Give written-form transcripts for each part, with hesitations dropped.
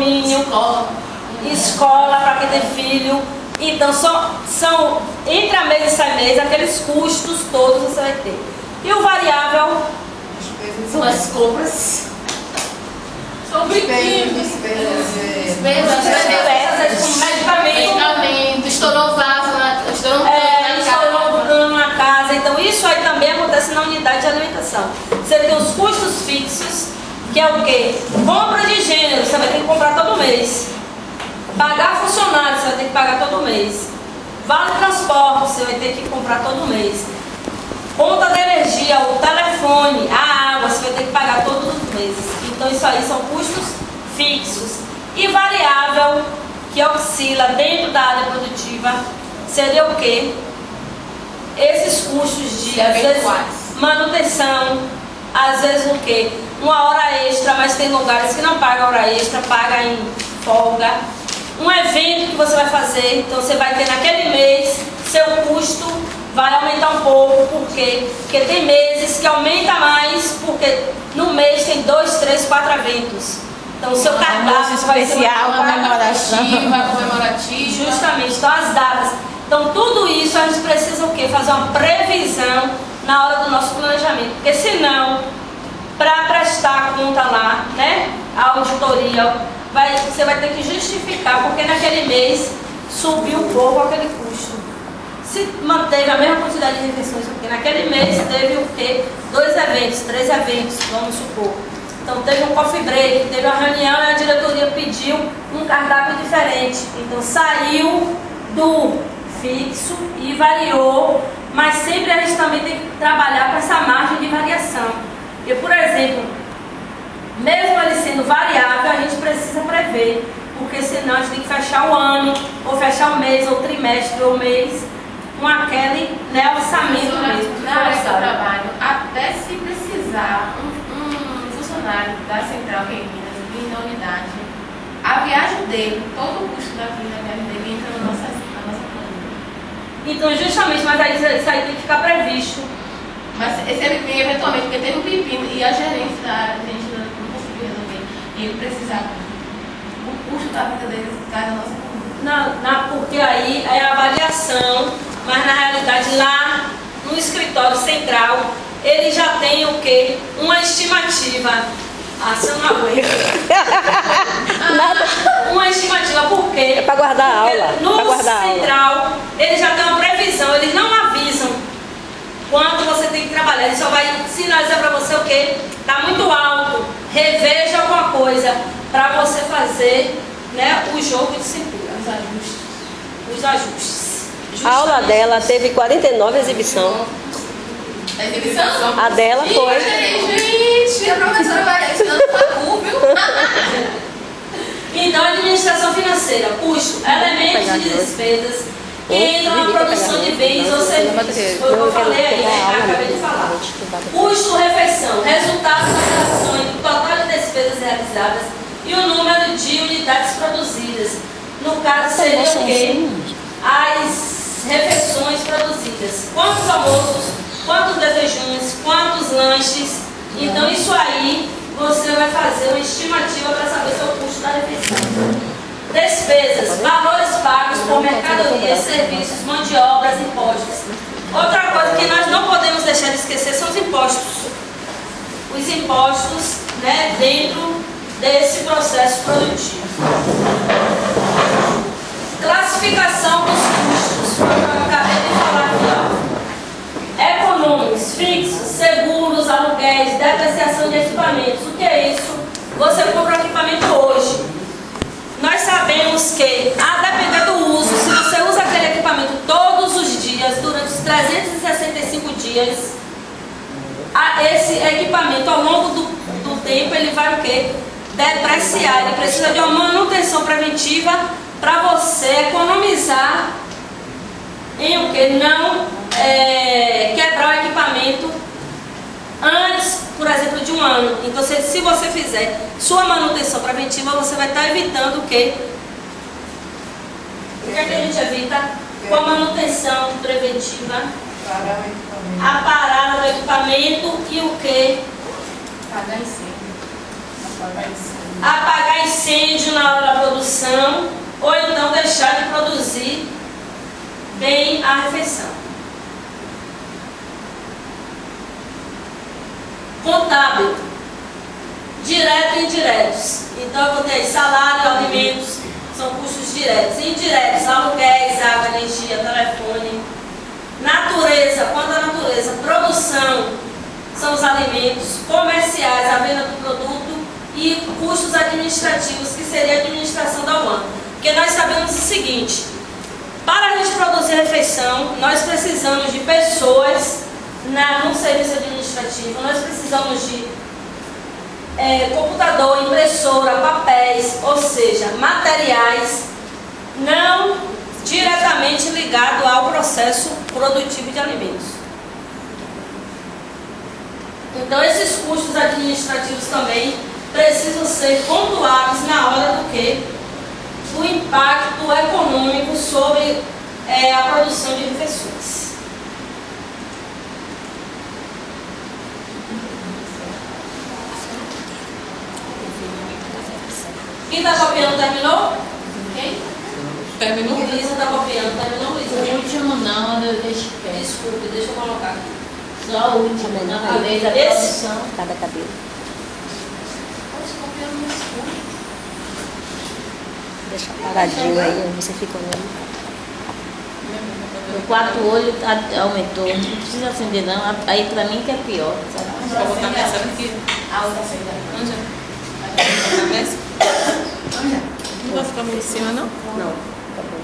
condomínio, escola para quem tem filho. Então são entre a mês e sai mês, aqueles custos todos você vai ter. E o variável são as compras. São brinquedos, despesas com medicamento, estourou vaso, estourou na casa. Então isso aí também acontece na unidade de alimentação. Você tem os custos fixos, que é o quê? Compra de gênero, você vai ter que comprar todo mês. Pagar funcionário, você vai ter que pagar todo mês. Vale transporte, você vai ter que comprar todo mês. Conta da energia, o telefone, a água, você vai ter que pagar todos os meses. Então isso aí são custos fixos. E variável, que oscila dentro da área produtiva, seria o quê? Esses custos de, às vezes, manutenção, às vezes o quê? Uma hora extra, mas tem lugares que não paga hora extra, paga em folga. Um evento que você vai fazer, então você vai ter naquele mês, seu custo vai aumentar um pouco. Por quê? Porque tem meses que aumenta mais, porque no mês tem 2, 3, 4 eventos. Então o seu cardápio vai ser comemorativa. Justamente, então as datas. Então tudo isso a gente precisa o quê? Fazer uma previsão na hora do nosso planejamento. Porque senão, para prestar conta lá, né, a auditoria, você vai ter que justificar porque naquele mês subiu um pouco aquele custo. Se manteve a mesma quantidade de refeições, porque naquele mês teve o quê? 2 eventos, 3 eventos, vamos supor. Então teve um coffee break, teve uma reunião e a diretoria pediu um cardápio diferente. Então saiu do fixo e variou, mas sempre a gente também tem que trabalhar com essa margem de variação. Porque, por exemplo, mesmo ele sendo variável, a gente precisa prever, porque senão a gente tem que fechar o ano, ou fechar o mês, ou trimestre, ou mês, com aquele, né, orçamento mesmo. Na área que eu trabalho, até se precisar um funcionário da central que é em Minas, vir na unidade, a viagem dele, todo o custo da viagem dele entra na nossa planilha. Então, justamente, mas aí isso aí tem que ficar previsto. Mas se ele vem eventualmente, porque teve um pepino e a gerente da área, a gente não conseguiu resolver, e ele precisava, o custo da vida dele cai na nossa planilha. Porque aí é a avaliação, mas na realidade lá no escritório central ele já tem o quê? Uma estimativa. Você não aguenta. Uma estimativa, por quê? É para guardar a aula. No central ele já tem uma previsão, eles não avisam quanto você tem que trabalhar, ele só vai sinalizar para você o quê? Está muito alto, reveja alguma coisa para você fazer, né, o jogo de cintura, os ajustes. A aula dela teve 49 exibição. A exibição? A dela foi. Gente, a professora vai ensinando pacu, viu? Então, administração financeira, custo, elementos de despesas que entram na produção de bens ou serviços. Foi o que eu falei aí, né? Acabei de falar. Custo, refeição, resultado das ações, o total de despesas realizadas e o número de unidades produzidas. No caso, seria o quê? As refeições produzidas. Quantos almoços, quantos desejos, quantos lanches. Então, isso aí você vai fazer uma estimativa para saber o seu custo da refeição. Despesas, valores pagos por mercadorias, serviços, mão de obras, impostos. Outra coisa que nós não podemos deixar de esquecer são os impostos. Os impostos, né, dentro desse processo produtivo. Classificação dos custos, como eu acabei de falar aqui, ó. Econômicos, fixos, seguros, aluguéis, depreciação de equipamentos. O que é isso? Você compra um equipamento hoje. Nós sabemos que, a depender do uso, se você usa aquele equipamento todos os dias, durante os 365 dias, esse equipamento, ao longo do tempo, ele vai o quê? Depreciar. Ele precisa de uma manutenção preventiva para você economizar em o quê? Não quebrar o equipamento antes, por exemplo, de um ano. Então, se você fizer sua manutenção preventiva, você vai estar evitando o quê? O que é que a gente evita? Com a manutenção preventiva, a parada do equipamento e o quê? Pagar incêndio. apagar incêndio na hora da produção, ou então deixar de produzir bem a refeição. Contábil, direto e indiretos. Então eu vou ter salário, alimentos, são custos diretos. Indiretos, aluguéis, água, energia, telefone. Natureza, quanto à natureza, produção, são os alimentos, comerciais, a venda do produto e custos administrativos, que seria a administração da UAN. Porque nós sabemos o seguinte, para a gente produzir refeição, nós precisamos de pessoas no serviço administrativo, nós precisamos de computador, impressora, papéis, ou seja, materiais não diretamente ligados ao processo produtivo de alimentos. Então esses custos administrativos também precisam ser pontuados na hora do que o impacto econômico sobre a produção de refeições. Quem está copiando terminou? Quem? Terminou? Luísa está copiando, terminou, Luísa? O último não, eu deixei. Desculpe, deixa eu colocar aqui. Só o último, na vez da Esse? produção. Cada cabelo. Deixa paradinho aí, você fica olhando. O quarto olho aumentou. Não precisa acender não. Aí pra mim que é pior. Sabe? Vou botar nessa aqui. A outra saída. Onde é? Vai botar nessa? Não vai ficar muito em cima, não? Não, tá bom.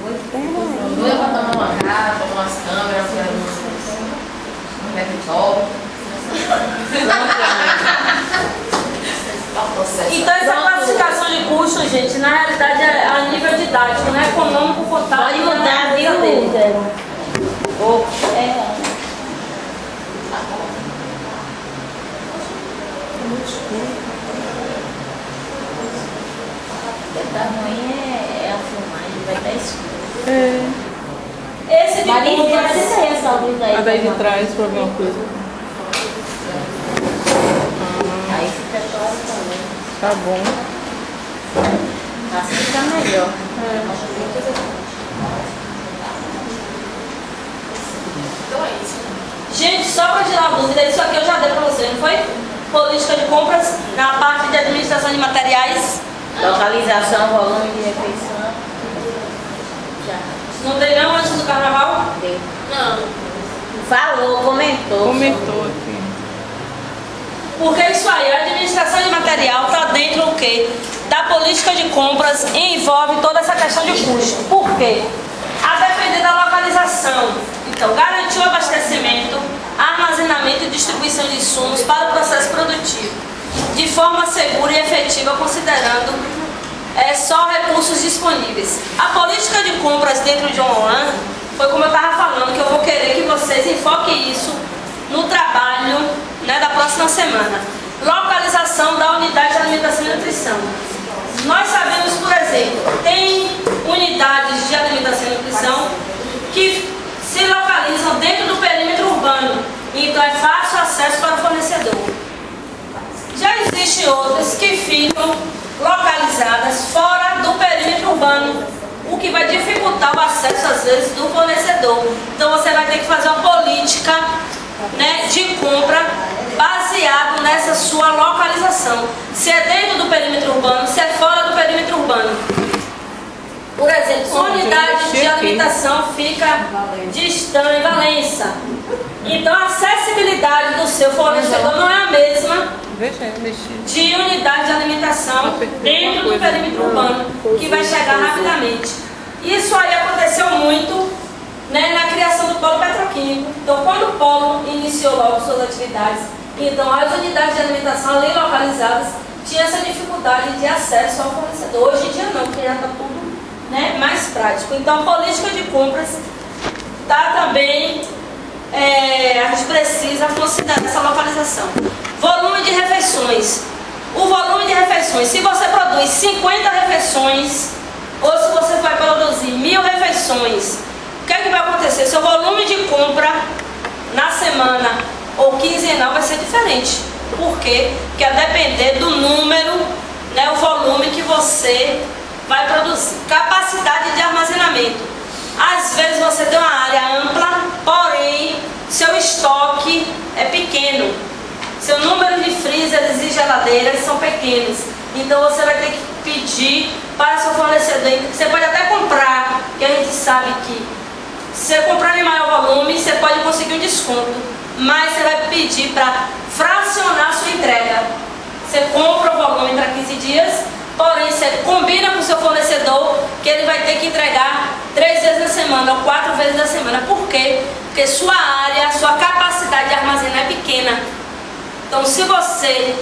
Vou levar pra tomar uma cara, pra umas câmeras, um laptop. Então essa classificação de custos, gente, na realidade é a nível didático, não é econômico, contábil. Pode mudar, na vida viu? dele. Tá ruim é a filmagem, vai estar escuro. Esse de Maria, compras, pode ter essa luz aí. A daí de trás pra ver uma coisa. Aí fica claro também. Tá bom. Assim fica melhor. Então é isso. gente, só para tirar a dúvida, isso aqui eu já dei para você, não foi? Política de compras na parte de administração de materiais. Localização, volume de refeição. Já Não dei não antes do carnaval? deu. Não. Falou, comentou. Comentou aqui. Porque isso aí, a administração de material está dentro do quê? Da política de compras e envolve toda essa questão de custo. Por quê? A depender da localização. Então, garantir o abastecimento, armazenamento e distribuição de insumos para o processo produtivo, de forma segura e efetiva, considerando só recursos disponíveis. A política de compras dentro de uma UAN, foi como eu estava falando, que eu vou querer que vocês enfoquem isso no trabalho, né, da próxima semana. Localização da unidade de alimentação e nutrição. Nós sabemos, por exemplo, tem unidades de alimentação e nutrição que se localizam dentro do perímetro urbano, então é fácil acesso para o fornecedor. Já existem outras que ficam localizadas fora do perímetro urbano, o que vai dificultar o acesso, às vezes, do fornecedor. Então você vai ter que fazer uma política, né, de compra baseado nessa sua localização. Se é dentro do perímetro urbano, se é fora do perímetro urbano. Por exemplo, sua unidade de alimentação fica distante em Valença. Então a acessibilidade do seu fornecedor não é a mesma de unidade de alimentação dentro do perímetro urbano, que vai chegar rapidamente. Isso aí aconteceu muito, né, na criação do polo petroquímico. Então, quando o polo iniciou logo suas atividades, então as unidades de alimentação ali localizadas tinham essa dificuldade de acesso ao fornecedor. Hoje em dia não, porque já está tudo, né, mais prático. Então, a política de compras está também, a gente precisa considerar essa localização. Volume de refeições. O volume de refeições, se você produz 50 refeições, ou se você vai produzir 1000 refeições, o que é que vai acontecer? Seu volume de compra na semana ou quinzenal vai ser diferente. Por quê? Porque a depender do número, né, o volume que você vai produzir. Capacidade de armazenamento. Às vezes você tem uma área ampla, porém seu estoque é pequeno. Seu número de freezers e geladeiras são pequenos. Então você vai ter que pedir para seu fornecedor. Você pode até comprar, que a gente sabe que se você comprar em maior volume, você pode conseguir um desconto. Mas você vai pedir para fracionar a sua entrega. Você compra o volume para 15 dias, porém você combina com o seu fornecedor que ele vai ter que entregar 3 vezes na semana ou 4 vezes na semana. Por quê? Porque sua área, sua capacidade de armazenar é pequena. Então, se você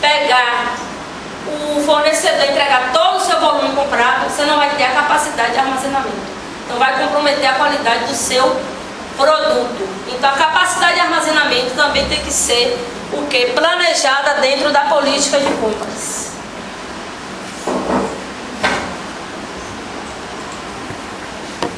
pegar o fornecedor e entregar todo o seu volume comprado, você não vai ter a capacidade de armazenamento. Então, vai comprometer a qualidade do seu produto. Então, a capacidade de armazenamento também tem que ser o quê? Planejada dentro da política de compras.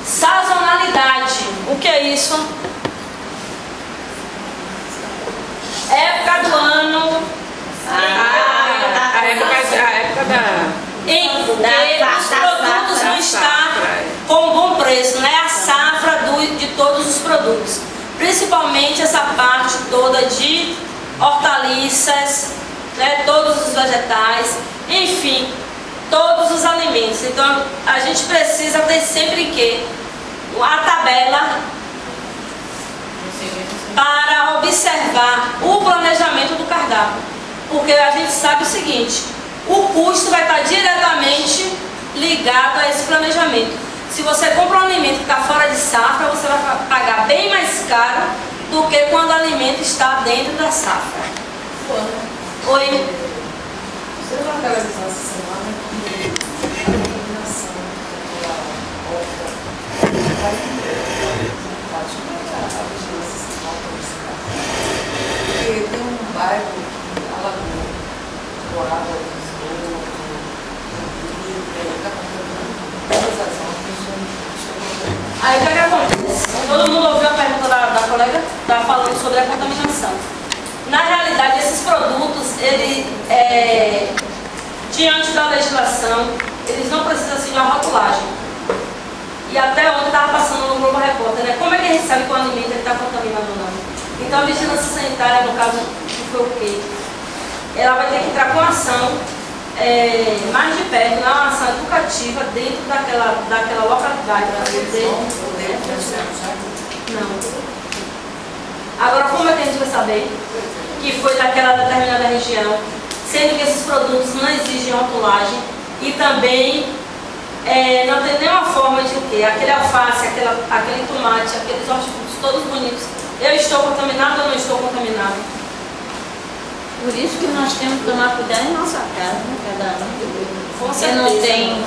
Sazonalidade. O que é isso? Época do ano. A época da... Em que os produtos vão estar com um bom preço, né? A safra de todos os produtos. Principalmente essa parte toda de hortaliças, né? Todos os vegetais, enfim, todos os alimentos. Então a gente precisa ter sempre que a tabela para observar o planejamento do cardápio. Porque a gente sabe o seguinte, o custo vai estar diretamente ligado a esse planejamento. Se você compra um alimento que está fora de safra, você vai pagar bem mais caro do que quando o alimento está dentro da safra. Oi? Você vai analisar essa semana que a combinação da horta vai a vigilância sanitária para esse caso. Porque tem um bairro que alagou, o água, o esgoto, o rio, está contaminando todas as hortas. Aí o que acontece? Todo mundo ouviu a pergunta da colega? Estava falando sobre a contaminação. Na realidade, esses produtos, diante da legislação, eles não precisam assim de uma rotulagem. E até ontem estava passando no Globo Repórter, né? Como é que a gente sabe que o alimento está contaminado ou não? Então a vigilância sanitária, no caso, que foi o quê? Ela vai ter que entrar com ação mais de perto, né? Uma ação educativa dentro daquela localidade. Não. Agora, como é que a gente vai saber que foi daquela determinada região, sendo que esses produtos não exigem rotulagem e também não tem nenhuma forma de o quê? Aquele alface, aquele tomate, aqueles hortifrutos todos bonitos. Eu estou contaminado ou não estou contaminado? Por isso que nós temos que tomar cuidado em nossa casa, né? Cada um. Com Você não certeza. tem